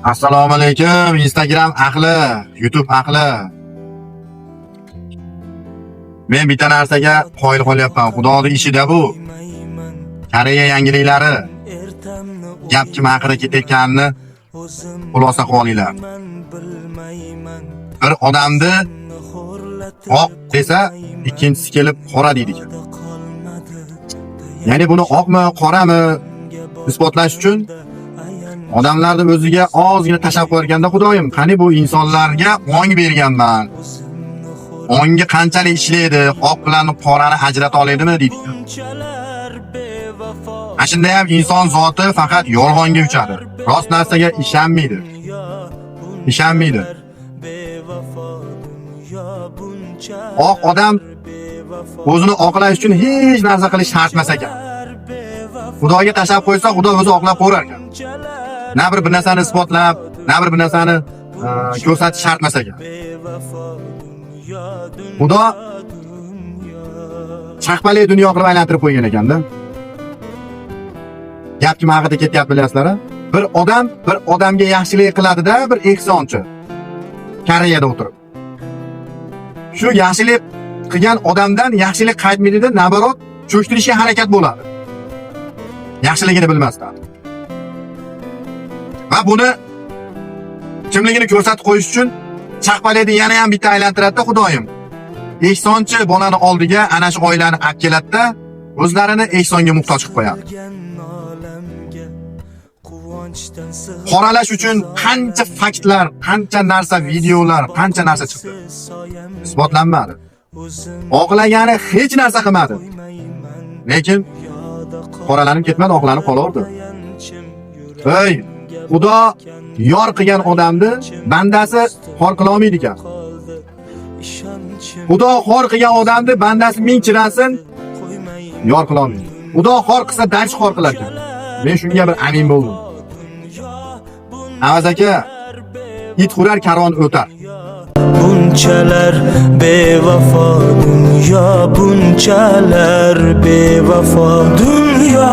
Assalomu alaykum Instagram ahli, YouTube ahli. Men bitta narsaga qoyil qolyapman. Xudoning ishida bu. Koreya yangiliklari gap kim haqida ketayotganini xulosa qilib olinglar. Bir odamni oq desa, ikkinchisi kelib qora deydi ekan. Ya'ni buni oqmi, qorami isbotlash uchun odamlarni o'ziga ozgina tashab qo'yarganda, Xudoyim, qani bu insonlarga ong berganman. Ongi qanchalik ishlaydi, oq bilan qorani ajrata oladimi deydi. Ashunda ham inson zoti faqat yolg'onga uchadi. Rost narsaga ishonmaydi. Ishonmaydi. Oq odam o'zini oqlash uchun hech narsa qilish shart emas ekan. Xudoga tashab qo'ysa, Xudo o'zi oqlab qo'yar ekan. Na bir narsani isbotlab, na bir narsani ko'rsatish shart emas ekan. Xudo chaqpali dunyo qilib aylantirib qo'ygan ekanda. Gap kim haqida ketyapti bilasizlar? Bir odamga yaxshilik qiladi-da, bir ehsonchi. Koreyada o'tirib. Shu yaxshilik qilgan odamdan yaxshilik qaytmaydi-da, nabarot cho'chtirishga harakat bo'ladi. Yaxshiligini bilmasdan. Va buni kimligini ko'rsatib qo'yish uchun chaqpalaydi yana ham bitta aylantiradi-da, Xudoyim. Ehsonchi bolani oldiga ana shu oilani olib keladi-da, o'zlarini ehsonga muhtoj qilib qo'yadi. Qoralash uchun qancha faktlar, qancha narsa, videolar, qancha narsa chiqdi. Isbotlanmadi. Oqlagani hech narsa qilmadi. Lekin qoralanib ketmadi, oqlanib qolaverdi. Ey, Xudo yor qilgan odamni bandasi xor qila olmaydi ekan. Xudo xor qilgan odamni bandasi ming chirasin, yor qila olmaydi. Xudo xor qilsa, darch xor qilar ekan. Men shunga bir amin bo'ldim. Avaz aka, it xurar karvon o'tar. Bunchalar bevafo dunyo, bunchalar bevafo dunyo,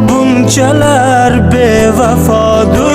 bunchalar bevafo dunyo.